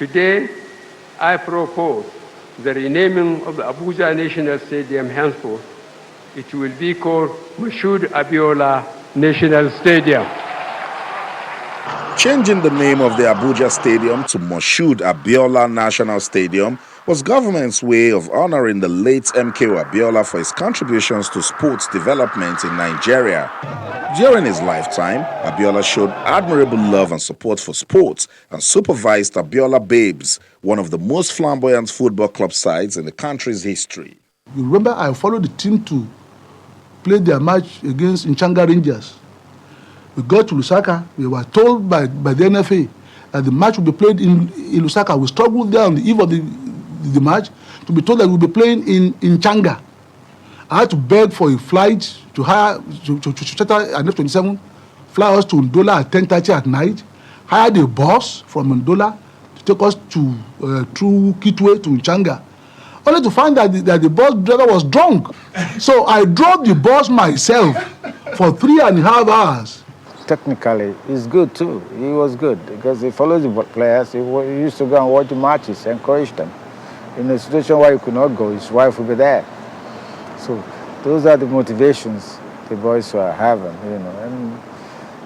Today, I propose the renaming of the Abuja National Stadium henceforth. It will be called Moshood Abiola National Stadium. Changing the name of the Abuja Stadium to Moshood Abiola National Stadium was government's way of honoring the late MKO Abiola for his contributions to sports development in Nigeria. During his lifetime, Abiola showed admirable love and support for sports and supervised Abiola Babes, one of the most flamboyant football club sides in the country's history. You remember I followed the team to play their match against Nchanga Rangers. We got to Lusaka. We were told by the NFA that the match would be played in Lusaka. We struggled there on the eve of the match to be told that we'll be playing in Nchanga. I had to beg for a flight to hire to charter an F-27, fly us to Ndola at 10:30 at night, hired a bus from Ndola to take us to through Kitwe to Nchanga, only to find that the bus driver was drunk. So I drove the bus myself for 3.5 hours. Technically, he's good too. He was good because he follows the players. He used to go and watch the matches, encourage them. In a situation where he could not go, his wife would be there. So those are the motivations the boys were having, you know.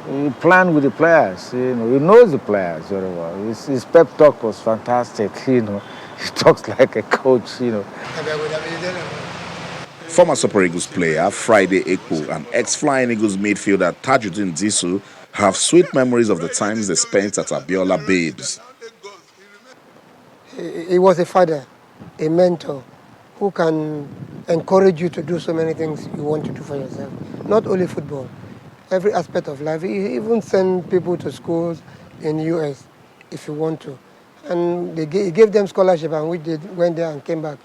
And he planned with the players, you know. He knows the players very well. His pep talk was fantastic, you know. He talks like a coach, you know. Former Super Eagles player Friday Ekpo and ex-Flying Eagles midfielder Tajuddin Disu have sweet memories of the times they spent at Abiola Babes. He was a father, a mentor, who can encourage you to do so many things you want to do for yourself. Not only football, every aspect of life. He even sent people to schools in the US if you want to. And he gave them scholarship, and we went there and came back.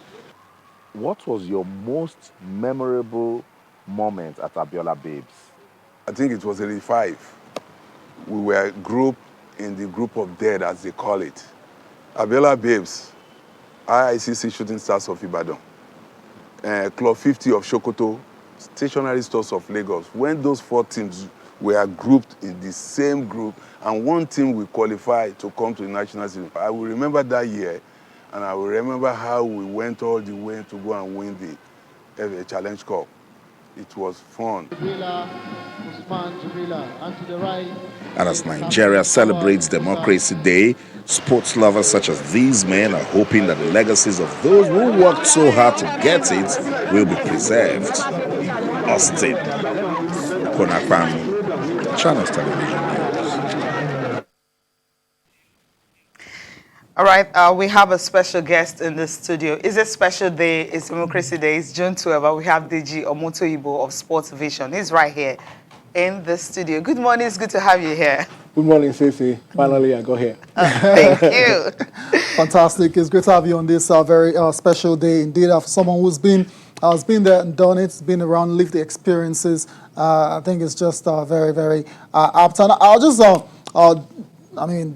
What was your most memorable moment at Abiola Babes? I think it was 85. We were in the group of dead, as they call it. Abiola Babes, IICC Shooting Stars of Ibadan, Club 50 of Sokoto, Stationary Stores of Lagos. When those 4 teams were grouped in the same group, and one team will qualify to come to the national team. I will remember that year, and I will remember how we went all the way to go and win the Challenge Cup. It was fun. And as Nigeria celebrates Democracy Day, sports lovers such as these men are hoping that the legacies of those who worked so hard to get it will be preserved. Austin Konakwan, Channels Television News. All right, we have a special guest in the studio. It's a special day. It's Democracy Day. It's June 12. We have DG Omotoyibo of Sports Vision. He's right here in the studio. Good morning. It's good to have you here. Good morning, Cece. Finally, I got here. Thank you. Fantastic. It's great to have you on this very special day. Indeed, for someone who's been there and done it, been around, lived the experiences. I think it's just very, very apt. And I'll just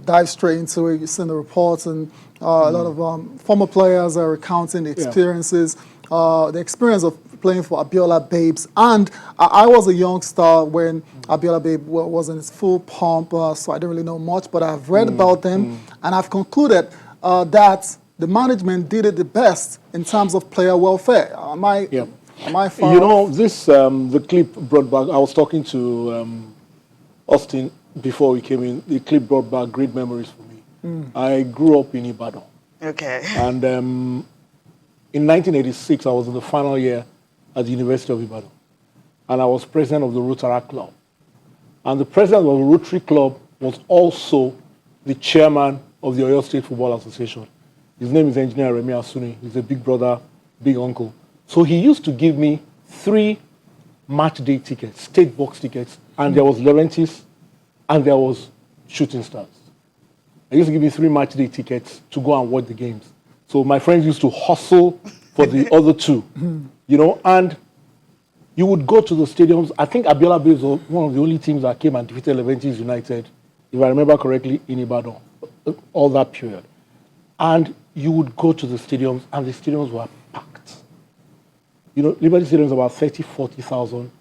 dive straight into it. You've seen the reports, and a lot of former players are recounting the experiences, the experience of playing for Abiola Babes. And I was a young star when Abiola Babe was in its full pomp, so I didn't really know much, but I've read about them, and I've concluded that the management did it the best in terms of player welfare. Am I far You know, this, the clip brought back, I was talking to Austin before we came in. The clip brought back great memories for me. I grew up in Ibadan. Okay. And in 1986, I was in the final year at the University of Ibadan. And I was president of the Rotary Club. And the president of the Rotary Club was also the chairman of the Oyo State Football Association. His name is Engineer Remi Asuni. He's a big brother, big uncle. So he used to give me 3 match day tickets, state box tickets, and there was Laurentiis, and there was Shooting Stars. He used to give me 3 match day tickets to go and watch the games. So my friends used to hustle for the other 2, you know, and you would go to the stadiums. I think Abiola Babes was one of the only teams that came and defeated Laurentiis United, if I remember correctly, in Ibadan, all that period. And you would go to the stadiums, and the stadiums were packed. You know, Liberty Stadium is about 30,000, 40,000.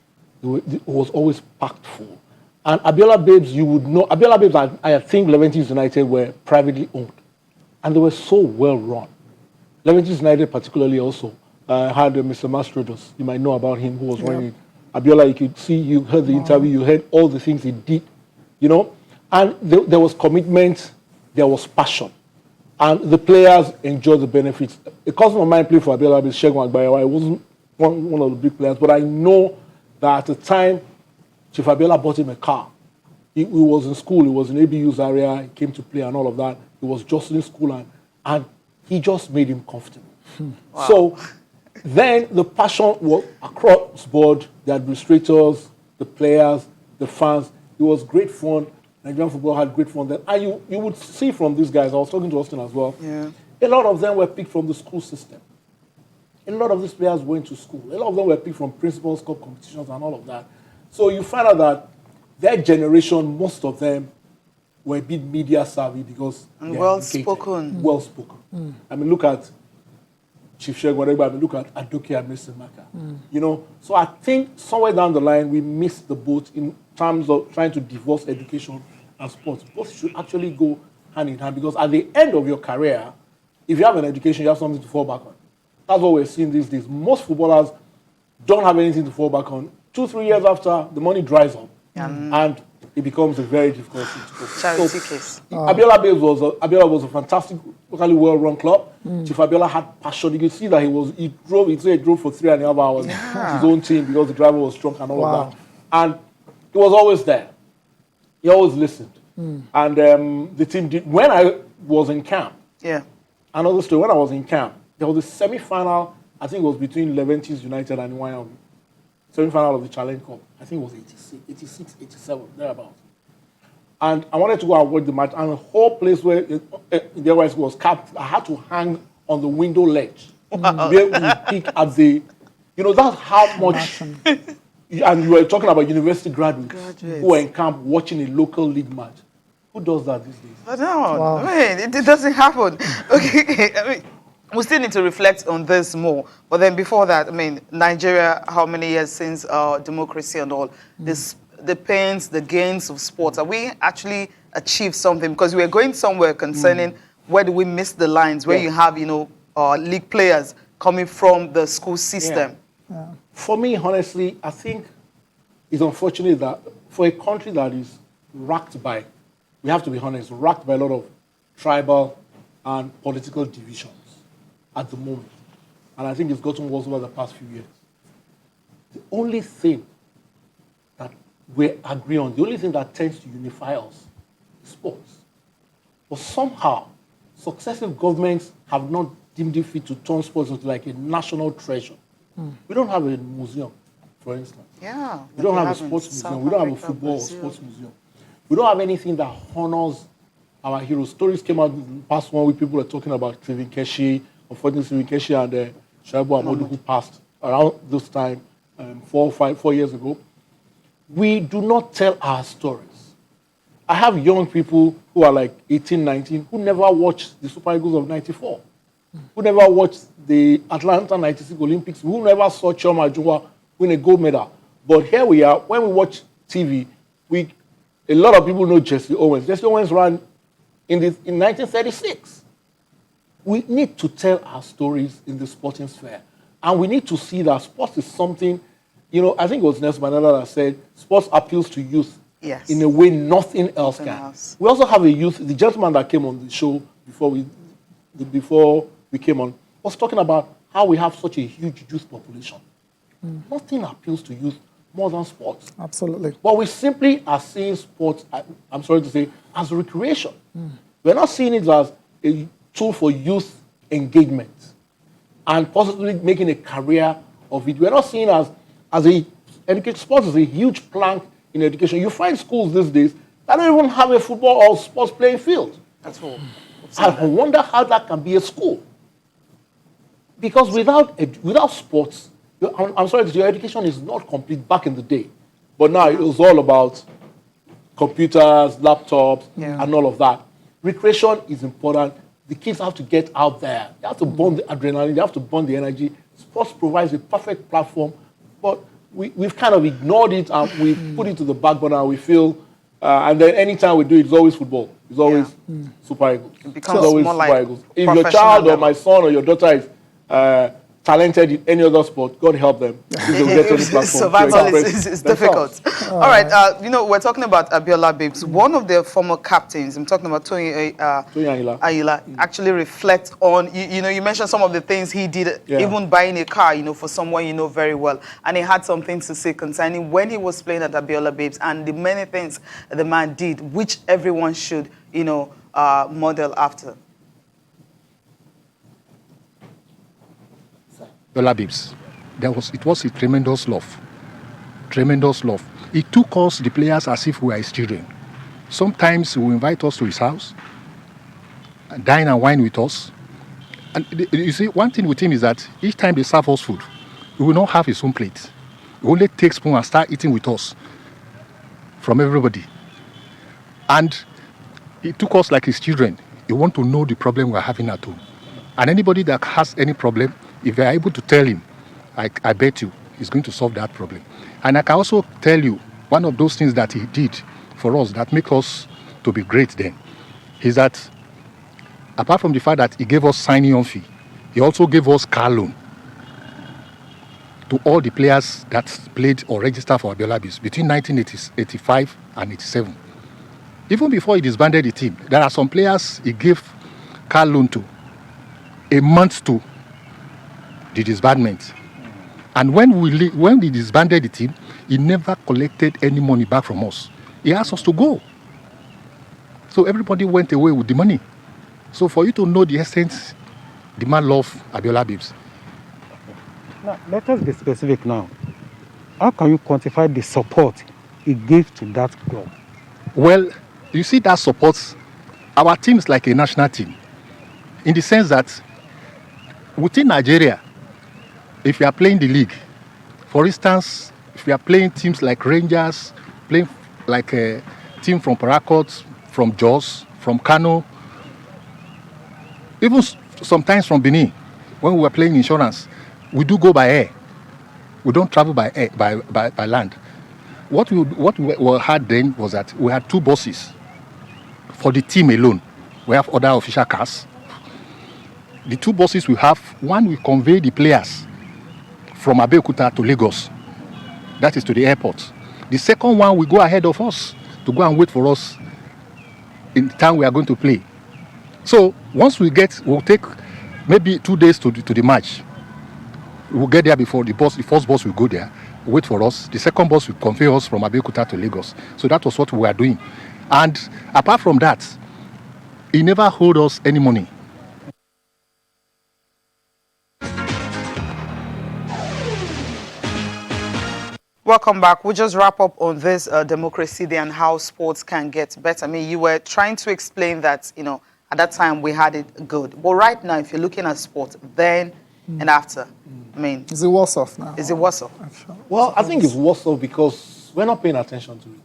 It was always packed full. And Abiola Babes, you would know, Abiola Babes, I think Laurentiis United were privately owned. and they were so well run. Leventis United particularly also had Mr. Mastrodos. You might know about him, who was running it. Abiola, you could see, you heard the interview, you heard all the things he did, you know. And there was commitment, there was passion. And the players enjoyed the benefits. A cousin of mine played for Abiola, Shegun Agbayawa. I wasn't one of the big players, but I know that at the time, Chief Abiola bought him a car. He was in school, he was in ABU's area, he came to play and all of that. He was just in school and he just made him comfortable. Wow. So then the passion was across board, the administrators, the players, the fans. It was great fun. Nigerian football had great fun then. And you would see from these guys, I was talking to Austin as well, a lot of them were picked from the school system. A lot of these players went to school. A lot of them were picked from Principals Cup competitions and all of that. So you find out that their generation, most of them were a bit media savvy because and well-spoken. Well-spoken. I mean, look at Chief Shegun Agbayawa, I mean, look at Adoke and Mr. Maka. You know, so I think somewhere down the line, we missed the boat in terms of trying to divorce education and sports. Both should actually go hand in hand because at the end of your career, if you have an education, you have something to fall back on. That's what we're seeing these days. Most footballers don't have anything to fall back on. 2-3 years after, the money dries up. And it becomes a very difficult situation. Charity case. Abiola was a fantastic, locally well-run club. Chief Abiola had passion. You could see that he drove for 3.5 hours with his own team because the driver was drunk and all of that. And he was always there. He always listened. And the team did. When I was in camp, another story, when I was in camp, there was a semi-final, I think it was between Leventis United and Wyoming. Semi-final of the Challenge Cup. I think it was 86, 87, thereabouts. And I wanted to go and watch the match, and the whole place where the other was capped, I had to hang on the window ledge. Where we peek at the, you know, that's how much, and you were talking about university graduates who are in camp watching a local league match. Who does that these days? I don't. I mean, it doesn't happen. Okay, I mean, we still need to reflect on this more. But then before that, I mean, Nigeria, how many years since democracy and all, the pains, the gains of sports, have we actually achieved something? Because we are going somewhere concerning where do we miss the lines, where you have, you know, league players coming from the school system. For me, honestly, I think it's unfortunate that for a country that is racked by, we have to be honest, racked by a lot of tribal and political divisions at the moment. And I think it's gotten worse over the past few years. The only thing that we agree on, the only thing that tends to unify us is sports. But somehow, successive governments have not deemed it fit to turn sports into like a national treasure. We don't have a museum, for instance. We don't have a sports museum. We don't have a football or sports museum. We don't have anything that honors our heroes. Stories came out in the past 1 week. People were talking about Trevin Keshi, unfortunately, Trevin Keshi and Shaibu Amodu, who passed around this time 4 years ago. We do not tell our stories. I have young people who are like 18, 19, who never watched the Super Eagles of 94, who never watched the Atlanta 96 Olympics, who never saw Choma Ajunwa win a gold medal. But here we are, when we watch TV, a lot of people know Jesse Owens. Jesse Owens ran in 1936. We need to tell our stories in the sporting sphere. And we need to see that sports is something, you know, I think it was Nelson Mandela that said, sports appeals to youth in a way nothing else can. We also have a youth, the gentleman that came on the show before we came on, was talking about how we have such a huge youth population. Nothing appeals to youth more than sports. Absolutely. But we simply are seeing sports, I'm sorry to say, as recreation. We're not seeing it as a tool for youth engagement and possibly making a career of it. We're not seeing it as sports is a huge plank in education. You find schools these days that don't even have a football or sports playing field. That's all. I wonder how that can be a school. Because without sports, I'm sorry, your education is not complete back in the day. But now it was all about computers, laptops, and all of that. Recreation is important. The kids have to get out there. They have to burn the adrenaline. They have to burn the energy. Sports provides a perfect platform. But we've kind of ignored it and we put it to the back burner and we feel, and then anytime we do it, it's always football. it's always Super Eagles. It becomes It's always more Super like Eagles. If your professional child or level. my son or your daughter is talented in any other sport, God help them. If they will get any platform to Survival express is themselves. difficult. All right, we're talking about Abiola Babes. One of their former captains, I'm talking about Tony Ayila, actually reflect on, you mentioned some of the things he did, even buying a car, for someone you know very well. And he had something to say concerning when he was playing at Abiola Babes and the many things the man did, which everyone should, model after. Abiola Babes, it was a tremendous love. Tremendous love. He took us, the players, as if we were his children. Sometimes he will invite us to his house, dine and wine with us. And you see, one thing with him is that each time they serve us food, he will not have his own plate. He only take spoon and start eating with us from everybody. And he took us like his children. He want to know the problem we're having at home. And anybody that has any problem, if you are able to tell him, I bet you, he's going to solve that problem. And I can also tell you, one of those things that he did for us that make us to be great then, is that apart from the fact that he gave us signing on fee, he also gave us car loan to all the players that played or registered for Abiola Babes between 1985 and 87. Even before he disbanded the team, there are some players he gave car loan to a month to the disbandment. And when we disbanded the team, he never collected any money back from us. He asked us to go. So everybody went away with the money. So for you to know the essence, the man loved Abiola Babes. Now, let us be specific now. How can you quantify the support he gave to that club? Well, you see that supports our team is like a national team, in the sense that within Nigeria, if you are playing the league, for instance, if you are playing teams like Rangers, playing like a team from Paracourt, from Jos, from Kano, even sometimes from Benin, when we were playing insurance, we do go by air. We don't travel by air, by land. What we had then was that we had 2 buses for the team alone. We have other official cars. The 2 buses we have, one will convey the players from Abeokuta to Lagos. That is to the airport. The second one will go ahead of us to go and wait for us in the time we are going to play. So once we'll take maybe 2 days to the match. We'll get there before the first bus will go there, wait for us. The second bus will convey us from Abeokuta to Lagos. So that was what we were doing. And apart from that, he never owed us any money. Welcome back. We'll just wrap up on this democracy day and how sports can get better. I mean, you were trying to explain that, at that time we had it good. But right now, if you're looking at sport, then and after, I mean... Is it worse off now? Is it worse off? Well, I think it's worse off because we're not paying attention to it.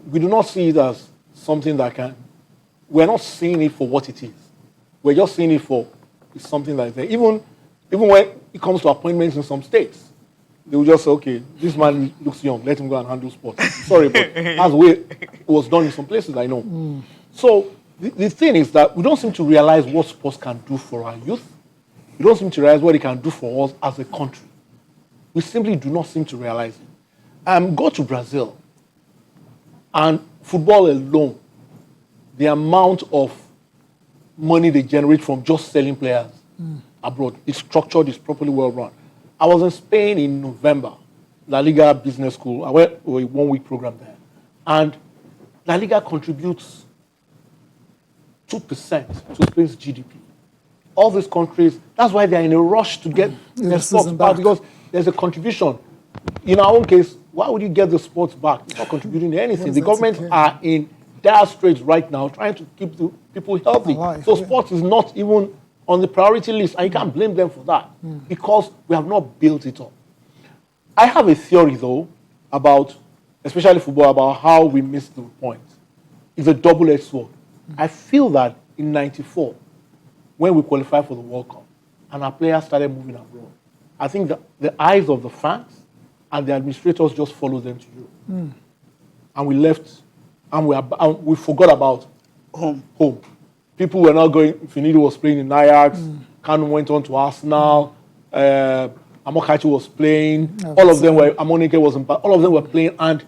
We do not see it as something that can... We're not seeing it for what it is. We're just seeing it for it's something like that. Even when it comes to appointments in some states, they will just say, okay, this man looks young, let him go and handle sports. Sorry, but that's the way it was done in some places, I know. So the thing is that we don't seem to realize what sports can do for our youth. We don't seem to realize what it can do for us as a country. We simply do not seem to realize it. Go to Brazil, and football alone, the amount of money they generate from just selling players abroad, it's structured, it's properly well run. I was in Spain in November, La Liga Business School. I went a 1-week program there. And La Liga contributes 2% to Spain's GDP. All these countries, that's why they're in a rush to get their sports back, because there's a contribution. In our own case, why would you get the sports back? It's not contributing to anything. The governments are in dire straits right now trying to keep the people healthy. So sports is not even on the priority list, and you can't blame them for that because we have not built it up. I have a theory, though, about, especially football, about how we missed the point. It's a double-edged sword. I feel that in '94, when we qualified for the World Cup, and our players started moving abroad, I think that the eyes of the fans and the administrators just followed them to Europe. And we left, and we forgot about Home. People were not going. Finidi was playing in Ajax. Kanu went on to Arsenal. Amokachi was playing. All of them were. Amonike was in. All of them were playing, and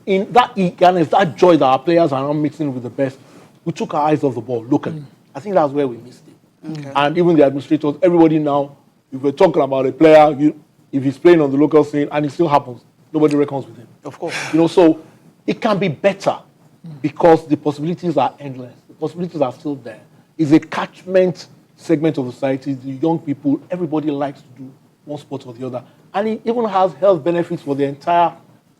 in that eagerness, that joy that our players are now mixing with the best, we took our eyes off the ball locally. I think that's where we missed it. Okay. And even the administrators, everybody now, if we're talking about a player, if he's playing on the local scene, and it still happens, nobody reckons with him. Of course. So it can be better because the possibilities are endless. The possibilities are still there. It's a catchment segment of society, the young people, everybody likes to do one sport or the other. And it even has health benefits for the entire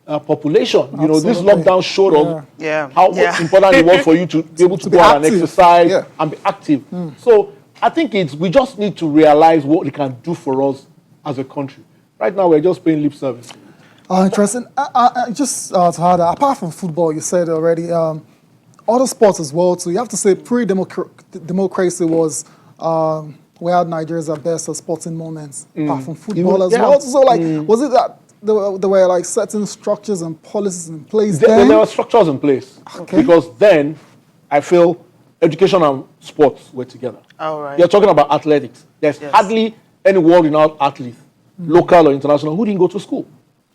population. Absolutely. This lockdown showed us how important it was for you to be able to go out and exercise and be active. So I think we just need to realize what it can do for us as a country. Right now, we're just paying lip service. Interesting. Just to add, apart from football, you said already, other sports as well. So you have to say pre-democracy was where Nigeria is at best at sporting moments, apart from football as well. So was it that there were like certain structures and policies in place then? There were structures in place. Okay. Because then, I feel education and sports were together. All right. You're talking about athletics. There's hardly any world-renowned athlete, local or international, who didn't go to school.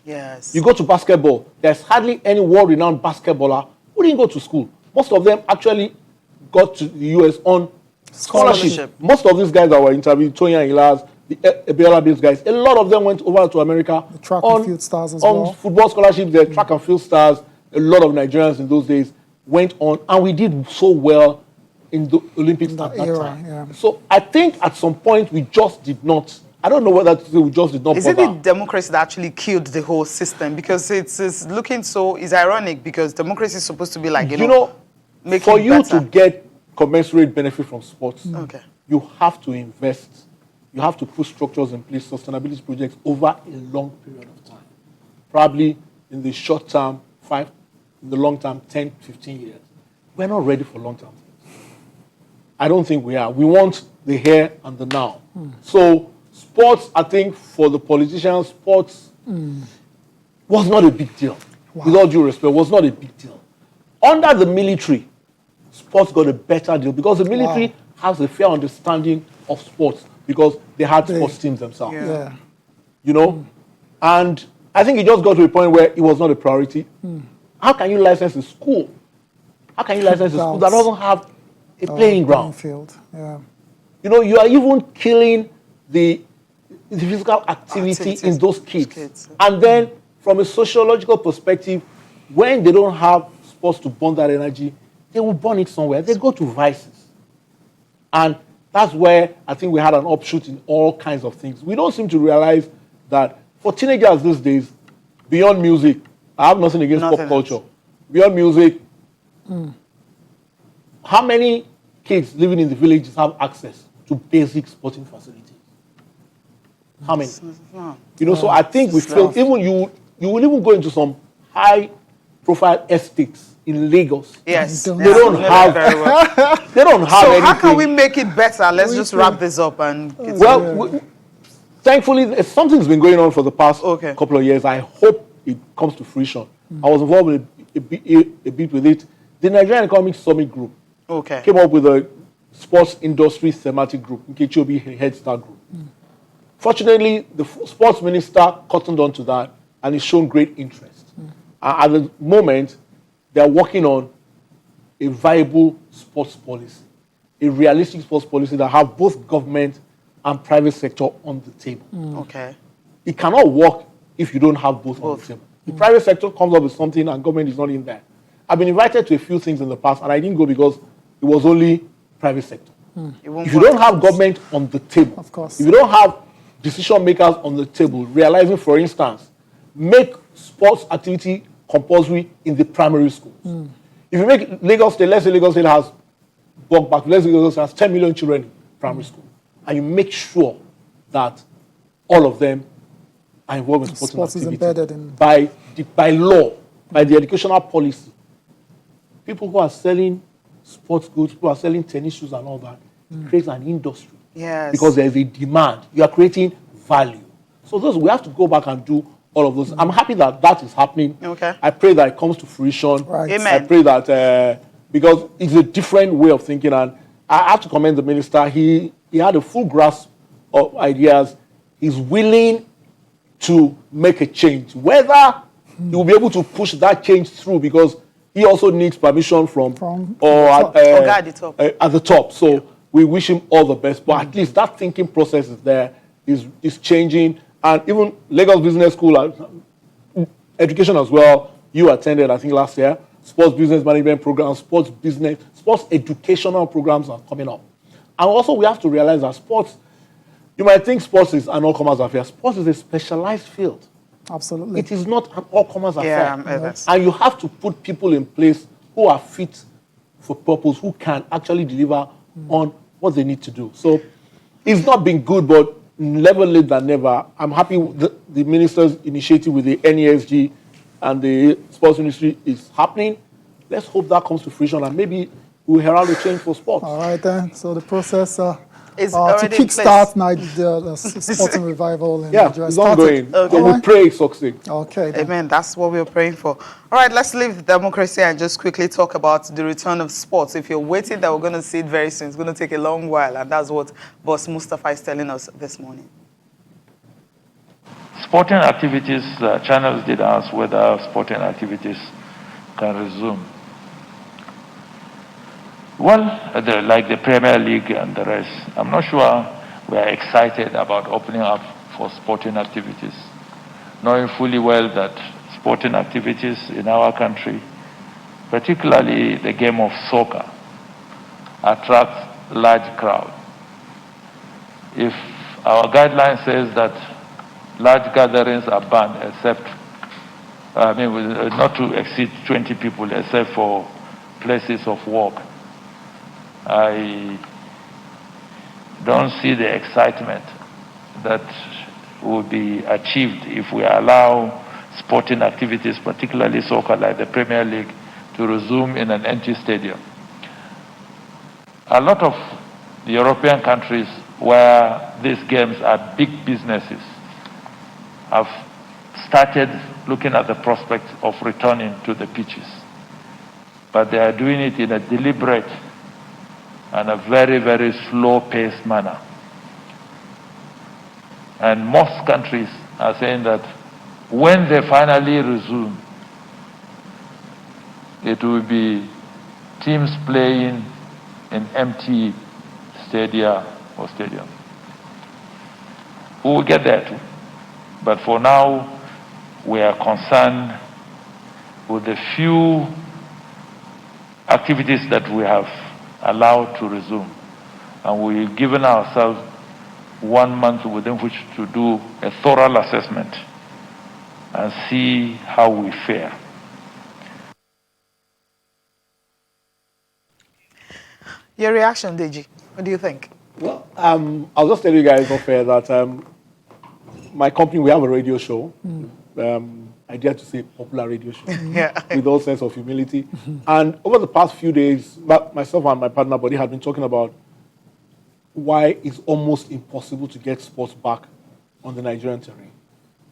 Yes. You go to basketball, there's hardly any world-renowned basketballer who didn't go to school. Most of them actually got to the US on scholarship. Most of these guys that were interviewed, Tonya Ilaz, the Abiola-based guys, a lot of them went over to America the track and field stars as on well. football scholarships. The track and field stars, a lot of Nigerians in those days went on, and we did so well in the Olympics at that time. Yeah. So I think at some point we just did not. I don't know whether to say we just did not Is bother. it the democracy that actually killed the whole system? Because it's looking it's ironic because democracy is supposed to be like, make for it you better. to get commensurate benefit from sports, Okay. you have to invest. You have to put structures in place, sustainability projects over a long period of time. Probably in the short term, 5, in the long term, 10, 15 years. We're not ready for long term things. I don't think we are. We want the here and the now. So sports, I think, for the politicians, sports was not a big deal. With all due respect, was not a big deal. Under the military, sports got a better deal because the military has a fair understanding of sports because they had sports teams themselves. And I think it just got to a point where it was not a priority. How can you license a school? How can you license a school that doesn't have a playing ground? Field. Yeah. You are even killing the physical activity in those kids. And then, from a sociological perspective, when they don't have sports to burn that energy, they will burn it somewhere. They go to vices. And that's where I think we had an offshoot in all kinds of things. We don't seem to realize that for teenagers these days, beyond music, I have nothing against pop culture. Beyond music, how many kids living in the villages have access to basic sporting facilities? How many? So I think we feel, even you will even go into some high-profile estates in Lagos. Yes. They don't have they don't have so anything. How can we make it better? Let's just wrap this up and thankfully, something's been going on for the past couple of years. I hope it comes to fruition. I was involved with a bit with it. The Nigerian Economic Summit Group came up with a sports industry thematic group, Nkechi heads that group. Fortunately, the sports minister cottoned on to that and he's shown great interest. At the moment, they're working on a viable sports policy, a realistic sports policy that have both government and private sector on the table. It cannot work if you don't have both on the table. The private sector comes up with something and government is not in there. I've been invited to a few things in the past and I didn't go because it was only private sector. If you don't have government on the table, if you don't have decision makers on the table, realizing, for instance, make sports activity compulsory in the primary schools. If you make Lagos State, let's say Lagos State has let's say Lagos State has 10 million children in primary school, and you make sure that all of them are involved in sports activity embedded in by law, by the educational policy. People who are selling sports goods, people who are selling tennis shoes and all that, it creates an industry. Yes. Because there is a demand. You are creating value. So we have to go back and do all of those. I'm happy that that is happening. I pray that it comes to fruition. Amen. I pray that because it's a different way of thinking. And I have to commend the minister. He had a full grasp of ideas. He's willing to make a change. Whether he will be able to push that change through, because he also needs permission from at the top. At the top. So we wish him all the best. But at least that thinking process is there, is changing. And even Lagos Business School, education as well, you attended, I think, last year. Sports business management programs, sports educational programs are coming up. And also we have to realize that sports, you might think sports is an all-comers affair. Sports is a specialized field. Absolutely. It is not an all-comers affair. Yeah, and you have to put people in place who are fit for purpose, who can actually deliver on what they need to do. So it's not been good, but never late than never. I'm happy with the minister's initiative with the NESG and the sports industry is happening. Let's hope that comes to fruition and maybe we'll herald a change for sports. All right, then. So the process is to kickstart the sporting revival in Nigeria. It's ongoing. Okay. We pray it succeed. Okay. Then. Amen. That's what we're praying for. All right, let's leave democracy and just quickly talk about the return of sports. If you're waiting that we're going to see it very soon, it's going to take a long while, and that's what Boss Mustafa is telling us this morning. Sporting activities, channels did ask whether sporting activities can resume. Well, like the Premier League and the rest, I'm not sure we are excited about opening up for sporting activities, knowing fully well that sporting activities in our country, particularly the game of soccer, attracts large crowd. If our guideline says that large gatherings are banned except, not to exceed 20 people except for places of work, I don't see the excitement that will be achieved if we allow sporting activities, particularly soccer like the Premier League, to resume in an empty stadium. A lot of the European countries where these games are big businesses have started looking at the prospect of returning to the pitches. But they are doing it in a deliberate and a very, very slow-paced manner. And most countries are saying that when they finally resume, it will be teams playing in empty stadia or stadiums. We will get there too. But for now, we are concerned with the few activities that we have allowed to resume. And we've given ourselves 1 month within which to do a thorough assessment and see how we fare. Your reaction, Deji, what do you think? Well, I'll just tell you guys off air that my company, we have a radio show. I dare to say popular radio show, with all sense of humility. And over the past few days, myself and my partner, Buddy, have been talking about why it's almost impossible to get sports back on the Nigerian terrain.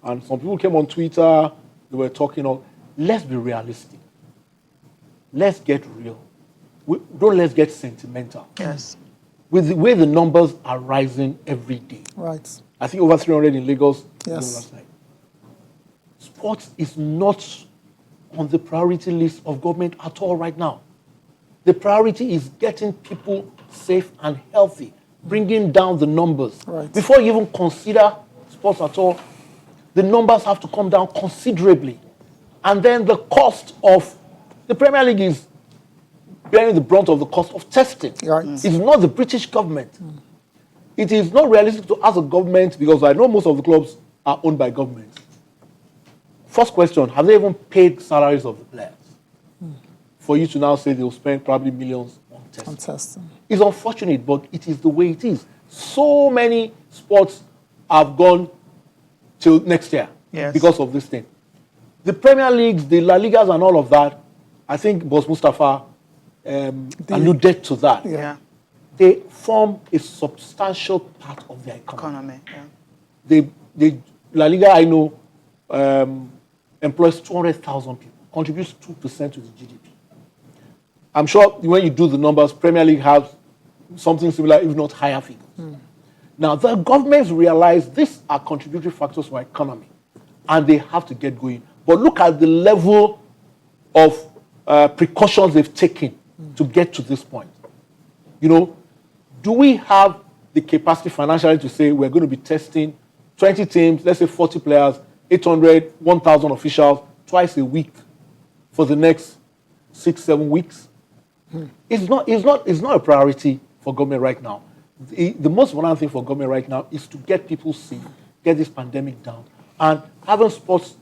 And some people came on Twitter, they were talking let's be realistic. Let's get real. Let's get sentimental. Yes. With the way the numbers are rising every day. Right. I think over 300 in Lagos Yes. last night. Sports is not on the priority list of government at all right now. The priority is getting people safe and healthy, bringing down the numbers. Right. Before you even consider sports at all, the numbers have to come down considerably. And then the cost of the Premier League is bearing the brunt of the cost of testing. Right. It's not the British government. It is not realistic to ask a government, because I know most of the clubs are owned by governments. First question, have they even paid salaries of the players? For you to now say they'll spend probably millions on testing. It's unfortunate, but it is the way it is. So many sports have gone till next year because of this thing. The Premier Leagues, the La Ligas and all of that, I think Boss Mustafa alluded to that. Yeah. They form a substantial part of their economy. The La Liga, I know, employs 200,000 people, contributes 2% to the GDP. I'm sure when you do the numbers, Premier League has something similar, if not higher figures. Now, the governments realize these are contributory factors for our economy, and they have to get going. But look at the level of precautions they've taken to get to this point. You know, do we have the capacity financially to say we're going to be testing 20 teams, let's say 40 players, 800, 1,000 officials twice a week for the next 6-7 weeks? It's not a priority for government right now. The most important thing for government right now is to get people safe, get this pandemic down. And having sports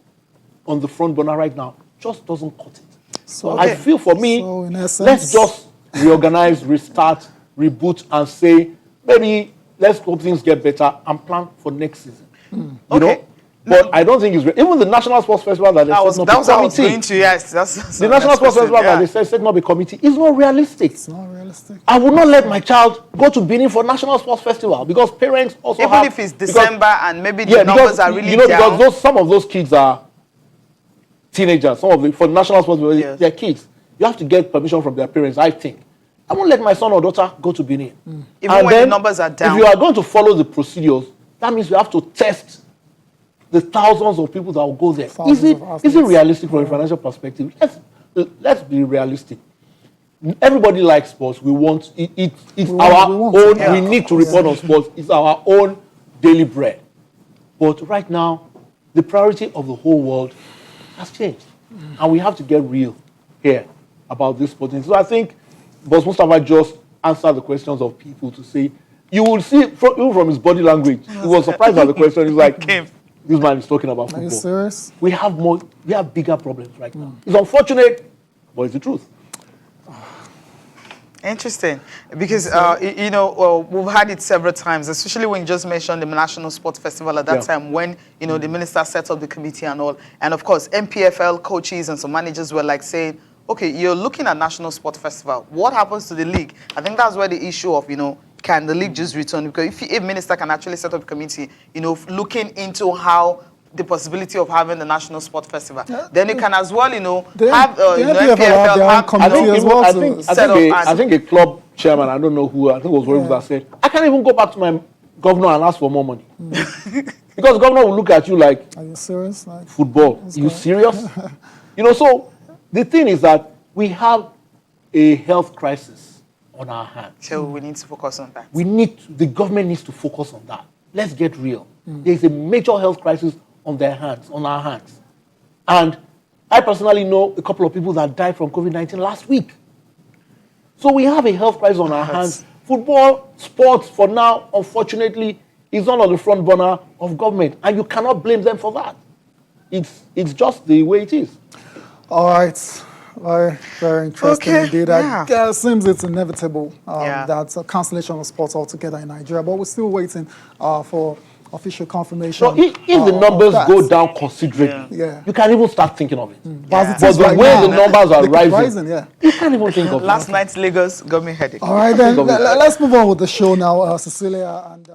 on the front burner right now just doesn't cut it. So I feel for me, in essence, let's just reorganize, restart, reboot, and say, maybe let's hope things get better and plan for next season. You know? But I don't think it's even the National Sports Festival that they set up a committee. The National Sports Festival that they said setting up a committee is not realistic. It's not realistic. I would not let my child go to Benin for National Sports Festival because parents also even if it's December and maybe the numbers are really down. Because some of those kids are teenagers. Some of the for National Sports Festival, they're kids. You have to get permission from their parents, I think. I won't let my son or daughter go to Benin. Even when the numbers are down. If you are going to follow the procedures, that means you have to test the thousands of people that will go there. Is it realistic from a financial perspective? Let's be realistic. Everybody likes sports. We want it's our own. We need to report on sports. It's our own daily bread. But right now, the priority of the whole world has changed, and we have to get real here about this sporting. So I think Boss Mustafa just answered the questions of people to say. You will see even from his body language. He was surprised by the question. He's like, this man is talking about football. Are you serious? We have bigger problems right now. It's unfortunate, but it's the truth. Interesting, because we've had it several times, especially when you just mentioned the National Sports Festival at that time when the minister set up the committee and all, and of course MPFL coaches and some managers were like saying, okay, you're looking at National Sports Festival. What happens to the league? I think that's where the issue of can the league just return? Because if a minister can actually set up a committee, looking into how the possibility of having the National Sports Festival, then you can as well, have MPFL have committee as well. I think a club chairman, I don't know who, I think it was one that said, I can't even go back to my governor and ask for more money. Because the governor will look at you like, are you serious? Like, football, are you serious? So the thing is that we have a health crisis on our hands. So we need to focus on that. The government needs to focus on that. Let's get real. There's a major health crisis on our hands. And I personally know a couple of people that died from COVID-19 last week. So we have a health crisis on our hands. Football, sports, for now, unfortunately, is not on the front burner of government. And you cannot blame them for that. It's just the way it is. All right. Very interesting indeed. It seems it's inevitable that cancellation of sports altogether in Nigeria, but we're still waiting for official confirmation. So if the numbers go down considerably, you can even start thinking of it. But the way the numbers are rising, you can't even think of it. Last night's Lagos got me headache. All right, then let's move on with the show now, Cecilia. And